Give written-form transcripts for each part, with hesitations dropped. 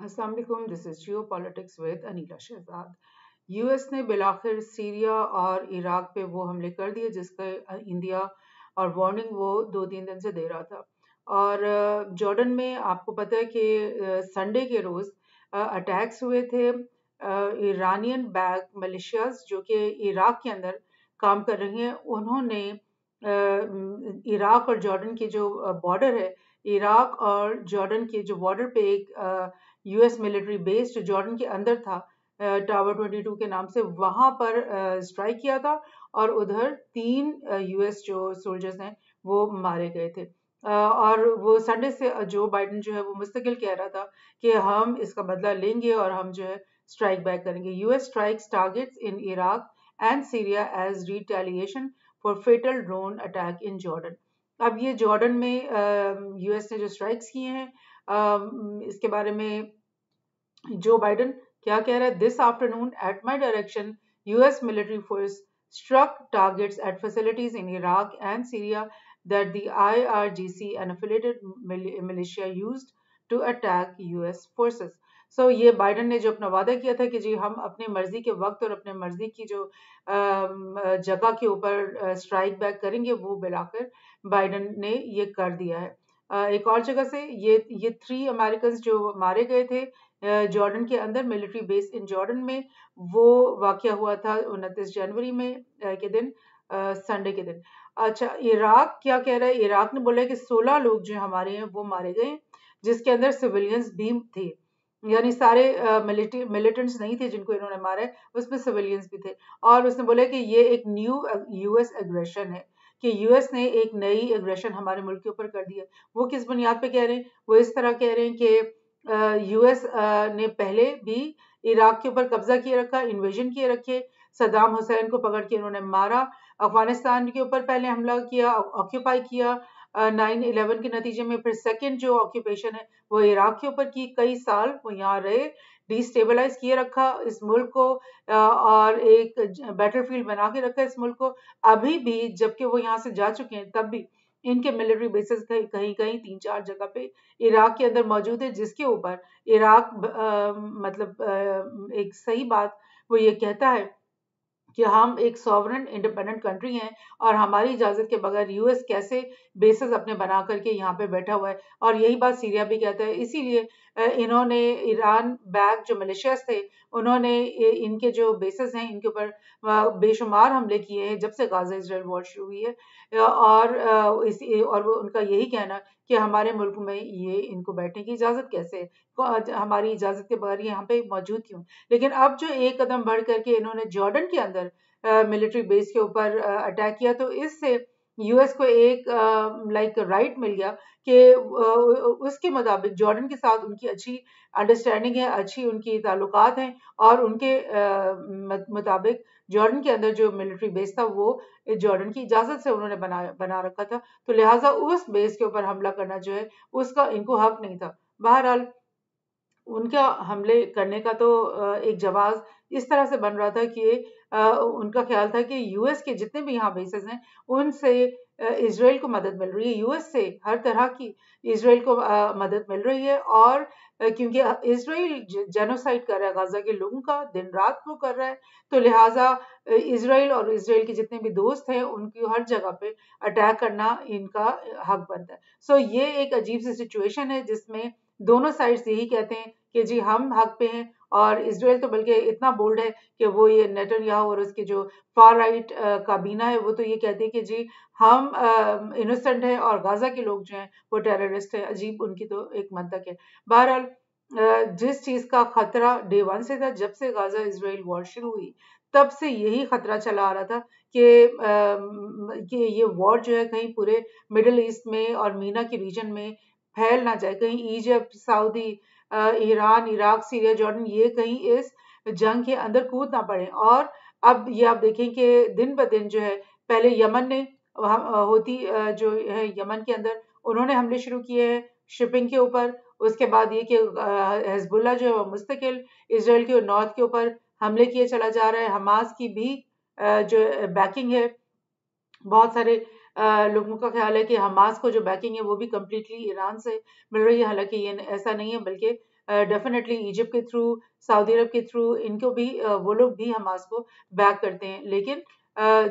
अस्सलाम वालेकुम, this is geopolitics with Aneela Shahzad. US ने बिलाखिर सीरिया और इराक पे वो हमले कर दिए जिसका इंडिया और वार्निंग वो 2-3 दिन से दे रहा था। और जॉर्डन में आपको पता है कि संडे के रोज अटैक्स हुए थे ईरानियन बैक मिलिशियाज जो कि इराक के अंदर काम कर रही हैं। उन्होंने इराक और जॉर्डन की जो बॉर्डर है, इराक और जॉर्डन के जो बॉर्डर पे एक यूएस मिलिट्री बेस जो जॉर्डन के अंदर था, टावर 22 के नाम से, वहां पर स्ट्राइक किया था और उधर 3 यूएस जो सोल्जर्स हैं वो मारे गए थे। और वो संडे से जो बाइडेन जो है वो मुस्तकिल कह रहा था कि हम इसका बदला लेंगे और हम जो है स्ट्राइक बैक करेंगे। US strikes targets in Iraq and Syria as retaliation for fatal drone attack in Jordan. अब ये जॉर्डन में यूएस ने जो स्ट्राइक्स किए हैं, इसके बारे में जो बाइडेन क्या कह रहा है? This afternoon at my direction US military force struck targets at facilities in Iraq and Syria that the IRGC and affiliated militia used to attack US forces. So ये बाइडेन ने जो अपना वादा किया था कि जी हम अपनी मर्जी के वक्त और अपने मर्जी की जो जगह के ऊपर स्ट्राइक बैक करेंगे, वो बिलाकर बाइडेन ने ये कर दिया है। एक और जगह से ये 3 अमेरिकन जो मारे गए थे जॉर्डन के अंदर मिलिट्री बेस इन जॉर्डन में, वो वाकया हुआ था 29 जनवरी में के दिन, संडे के दिन। अच्छा, इराक क्या कह रहा है? इराक ने बोला है कि 16 लोग जो हमारे हैं वो मारे गए, जिसके अंदर सिविलियंस भी थे, यानी सारे मिलिटेंट्स नहीं थे जिनको इन्होंने मारा है, उसमें सिविलियंस भी थे। और उसने बोला कि ये एक न्यू यूएस एग्रेशन है, कि यूएस ने एक नई एग्रेशन हमारे मुल्क के ऊपर कर दिया। वो किस बुनियाद पे कह रहे हैं? वो इस तरह कह रहे हैं कि यूएस ने पहले भी इराक के ऊपर कब्जा किए रखा, इन्वेजन किए रखे, सद्दाम हुसैन को पकड़ के इन्होंने मारा, अफगानिस्तान के ऊपर पहले हमला किया, ऑक्यूपाई किया 9/11 के नतीजे में, फिर सेकंड जो ऑक्यूपेशन है वो इराक के ऊपर की, कई साल वो यहाँ रहे, डिस्टेबलाइज किए रखा इस मुल्क को, और एक बैटलफील्ड बना के रखा इस मुल्क को। अभी भी जबकि वो यहाँ से जा चुके हैं, तब भी इनके मिलिट्री बेसिस कहीं कहीं 3-4 जगह पे इराक के अंदर मौजूद है, जिसके ऊपर इराक मतलब एक सही बात वो ये कहता है कि हम एक सॉवरेन इंडिपेंडेंट कंट्री हैं और हमारी इजाजत के बगैर यूएस कैसे बेसिस अपने बना करके यहाँ पे बैठा हुआ है। और यही बात सीरिया भी कहता है। इसीलिए इन्होंने ईरान बैक जो मिलिशियाज थे, उन्होंने इनके जो बेसिस हैं इनके ऊपर बेशुमार हमले किए हैं जब से गाजा इसराइल वॉर शुरू हुई है। और वो उनका यही कहना कि हमारे मुल्क में ये इनको बैठने की इजाजत कैसे है, हमारी इजाजत के बगैर यहाँ पे मौजूद क्यों। लेकिन अब जो एक कदम बढ़ करके इन्होंने जॉर्डन के अंदर मिलिट्री बेस के ऊपर अटैक किया, तो इससे यूएस को एक लाइक राइट मिल गया कि उसके मुताबिक जॉर्डन के साथ उनकी अच्छी अंडरस्टैंडिंग है, अच्छी उनकी ताल्लुकात हैं, और उनके मुताबिक जॉर्डन के अंदर जो मिलिट्री बेस था वो जॉर्डन की इजाजत से उन्होंने बना रखा था, तो लिहाजा उस बेस के ऊपर हमला करना जो है उसका इनको हक नहीं था। बहरहाल उनका हमले करने का तो एक जवाब इस तरह से बन रहा था कि उनका ख्याल था कि यूएस के जितने भी यहाँ बेसेस हैं उनसे इसराइल को मदद मिल रही है, यूएस से हर तरह की इसराइल को मदद मिल रही है। और क्योंकि इसराइल जेनोसाइड कर रहा है गाजा के लोगों का, दिन रात वो कर रहा है, तो लिहाजा इसराइल और इसराइल के जितने भी दोस्त हैं उनकी हर जगह पे अटैक करना इनका हक बनता है। सो ये एक अजीब सी सिचुएशन है जिसमें दोनों साइड्स यही कहते हैं कि जी हम हक पे हैं, और इसराइल तो बल्कि इतना बोल्ड है कि वो ये नेतन्याहू और उसके जो फार राइट काबीना है वो तो ये कहते हैं कि जी हम इनोसेंट हैं और गाजा के लोग जो हैं वो टेररिस्ट है। अजीब उनकी तो एक मंतक है। बहरहाल जिस चीज का खतरा डे वन से था, जब से गाजा इसराइल वॉर शुरू हुई तब से यही खतरा चला आ रहा था कि ये वॉर जो है कहीं पूरे मिडिल ईस्ट में और मीना के रीजन में फैल ना जाए, कहीं Egypt, Saudi, Iran, Iraq, Syria, Jordan ये कहीं इस जंग के अंदर कूद ना पड़े। और अब ये आप देखें कि दिन ब दिन जो है, पहले यमन ने होती जो है यमन के अंदर उन्होंने हमले शुरू किए हैं शिपिंग के ऊपर। उसके बाद ये कि हिजबुल्ला जो है वो मुस्तकिल इसराइल के नॉर्थ के ऊपर हमले किए चला जा रहा है। हमास की भी जो बैकिंग है, बहुत सारे लोगों का ख्याल है कि हमास को जो बैकिंग है वो भी कम्प्लीटली ईरान से मिल रही है, हालांकि ये ऐसा नहीं है, बल्कि डेफिनेटली इजिप्ट के थ्रू, सऊदी अरब के थ्रू, इनको भी वो लोग भी हमास को बैक करते हैं। लेकिन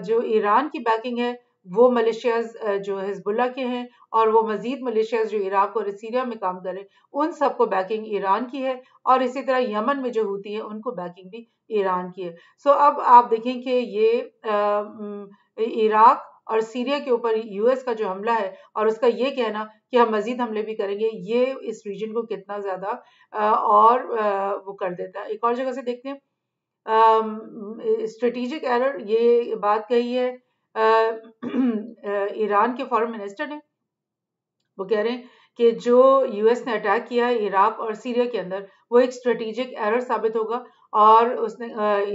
जो ईरान की बैकिंग है वो मलेशियाज जो हिजबुल्ला के हैं, और वो मजीद मलेशियाज जो इराक और सीरिया में काम कर रहे हैं, उन सबको बैकिंग ईरान की है। और इसी तरह यमन में जो होती है उनको बैकिंग भी ईरान की है। सो अब आप देखें कि ये इराक और सीरिया के ऊपर यूएस का जो हमला है और उसका ये कहना कि हम मजीद हमले भी करेंगे, ये इस रीजन को कितना ज्यादा और वो कर देता है। एक और जगह से देखते हैं, स्ट्रेटेजिक एरर ये बात कही है ईरान के फॉरेन मिनिस्टर ने। वो कह रहे हैं कि जो यूएस ने अटैक किया है इराक और सीरिया के अंदर, वो एक स्ट्रेटेजिक एरर साबित होगा। और उसने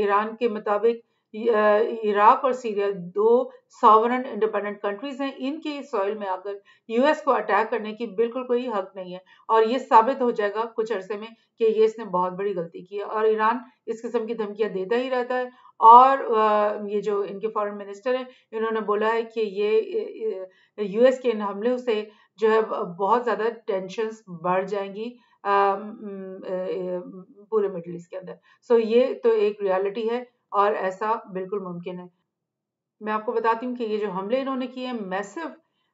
ईरान के मुताबिक इराक और सीरिया दो सॉवरन इंडिपेंडेंट कंट्रीज हैं, इनकी सॉइल में आकर यूएस को अटैक करने की बिल्कुल कोई हक नहीं है। और ये साबित हो जाएगा कुछ अरसे में कि ये इसने बहुत बड़ी गलती की है, और ईरान इस किस्म की धमकियां देता ही रहता है। और ये जो इनके फॉरेन मिनिस्टर हैं, इन्होंने बोला है कि ये यूएस के इन हमले से जो है बहुत ज़्यादा टेंशन्स बढ़ जाएंगी पूरे मिडल ईस्ट के अंदर। सो ये तो एक रियलिटी है और ऐसा बिल्कुल मुमकिन है। मैं आपको बताती हूँ कि ये जो हमले इन्होंने किए हैं, मैसिव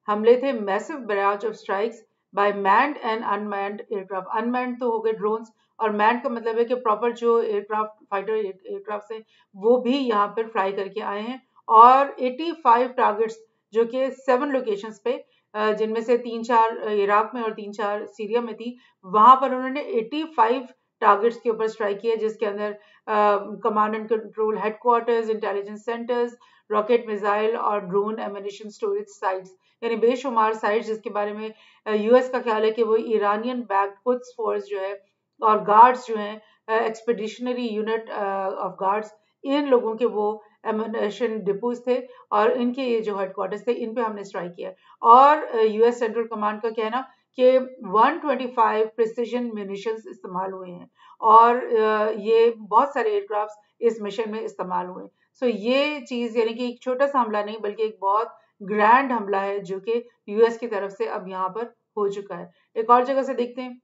हमले थे, massive barrage of strikes by manned and unmanned aircraft. Unmanned तो हो गए ड्रोन्स, और मैन्ड का मतलब है कि प्रॉपर जो एयरक्राफ्ट, फाइटर एयरक्राफ्ट हैं, वो भी यहाँ पर फ्लाई करके आए हैं। और 85 टारगेट्स जो कि 7 लोकेशंस पे, जिनमें से 3-4 इराक में और 3-4 सीरिया में थी, वहां पर उन्होंने 85 टारगेट्स के ऊपर स्ट्राइक किया, जिसके अंदर command and control headquarters, intelligence centres, rocket missile और ड्रोन एमिनेशन स्टोरेज साइट्स, यानी बेशुमार साइट्स, जिसके बारे में यूएस का ख्याल है कि वो ईरानियन बैक्ड कुद्स फोर्स जो है और गार्ड्स जो हैं, एक्सपेडिशनरी यूनिट ऑफ गार्ड्स, इन लोगों के वो एमिनेशन डिपोज थे, और इनके ये जो हेडक्वार्टर्स थे, इन पे हमने स्ट्राइक किया। और यूएस सेंट्रल कमांड का कहना कि 125 प्रिसिजन म्यूनिशंस इस्तेमाल हुए हैं, और ये बहुत सारे एयरक्राफ्ट इस मिशन में इस्तेमाल हुए। सो ये चीज यानी कि एक छोटा सा हमला नहीं, बल्कि एक बहुत ग्रैंड हमला है जो कि यूएस की तरफ से अब यहाँ पर हो चुका है। एक और जगह से देखते हैं,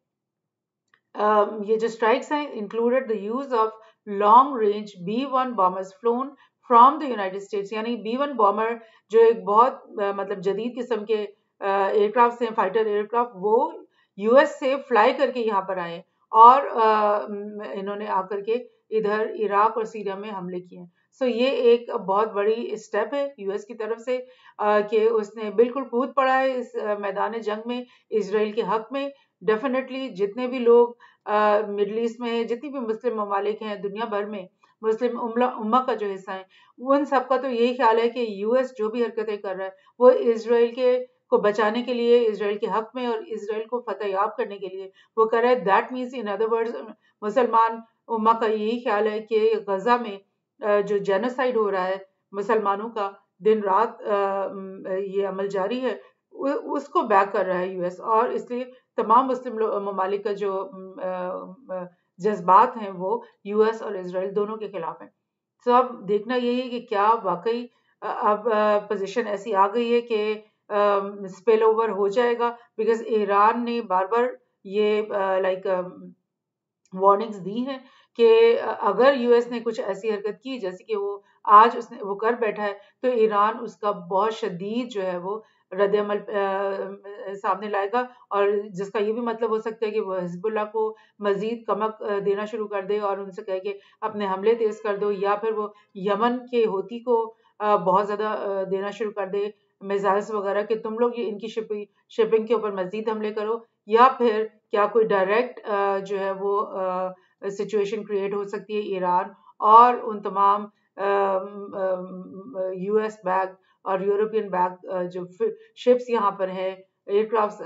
ये जो स्ट्राइक्स हैं included the use of long range B-1 bombers phloem from the United states, यानी B-1 बॉम्बर जो एक बहुत मतलब जदीद किस्म के एयरक्राफ्ट हैं, फाइटर एयरक्राफ्ट, वो यूएस से फ्लाई करके यहाँ पर आए, और इन्होंने आकर के इधर इराक और सीरिया में हमले किए। सो ये एक बहुत बड़ी स्टेप है यूएस की तरफ से, कि उसने बिल्कुल कूद पड़ा है इस मैदान जंग में इसराइल के हक में। डेफिनेटली जितने भी लोग मिडल ईस्ट में, जितनी भी मुस्लिम ममालिक हैं दुनिया भर में, मुस्लिम उम्मा का जो हिस्सा है, उन सबका तो यही ख्याल है कि यूएस जो भी हरकतें कर रहा है वो इसराइल के को बचाने के लिए, इसराइल के हक में और इसराइल को फतेहयाब करने के लिए वो कर रहा है। That means in other words, मुसलमान उम्मा का यही ख्याल है कि गजा में जो जेनोसाइड हो रहा है मुसलमानों का, दिन रात ये अमल जारी है, उसको बैक कर रहा है यूएस। और इसलिए तमाम मुस्लिम ममालिक का जो जज्बात हैं वो यूएस और इसराइल दोनों के खिलाफ हैं। तो अब देखना यही है कि क्या वाकई अब पोजीशन ऐसी आ गई है कि स्पिल ओवर हो जाएगा, बिकॉज ईरान ने बार बार ये लाइक वार्निंग्स दी हैं कि अगर यूएस ने कुछ ऐसी हरकत की जैसे कि वो आज उसने वो कर बैठा है, तो ईरान उसका बहुत शदीद जो है वो रद्द-ए-अमल सामने लाएगा, और जिसका ये भी मतलब हो सकता है कि वो हिजबुल्लाह को मजीद कमक देना शुरू कर दे और उनसे कहे कि अपने हमले तेज कर दो, या फिर वो यमन के होती को बहुत ज़्यादा देना शुरू कर दे मिसाइल्स वगैरह, कि तुम लोग ये इनकी शिपिंग के ऊपर मजीद हमले करो। या फिर क्या कोई डायरेक्ट जो है वो सिचुएशन क्रिएट हो सकती है ईरान और उन तमाम यूएस बैग और यूरोपियन बैग जो शिप्स यहाँ पर है, एयरक्राफ्ट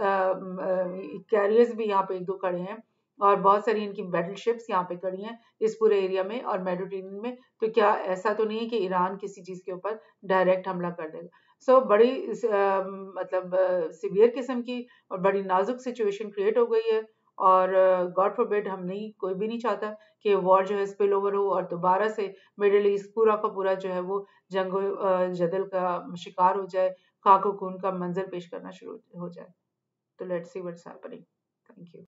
कैरियर्स भी यहाँ पे 1-2 खड़े हैं, और बहुत सारी इनकी बैटल शिप्स यहाँ पे खड़ी हैं इस पूरे एरिया में और मेडिटेरेनियन में। तो क्या ऐसा तो नहीं है कि ईरान किसी चीज के ऊपर डायरेक्ट हमला कर देगा? सो बड़ी मतलब सिवियर किस्म की और बड़ी नाजुक सिचुएशन क्रिएट हो गई है, और गॉड फॉरबिड, हम नहीं, कोई भी नहीं चाहता कि वॉर जो है स्पिल ओवर हो और दोबारा से मिडिल ईस्ट पूरा का पूरा जो है वो जंग जदल का शिकार हो जाए, खाको खून का मंजर पेश करना शुरू हो जाए। तो let's see what's happening. Thank you.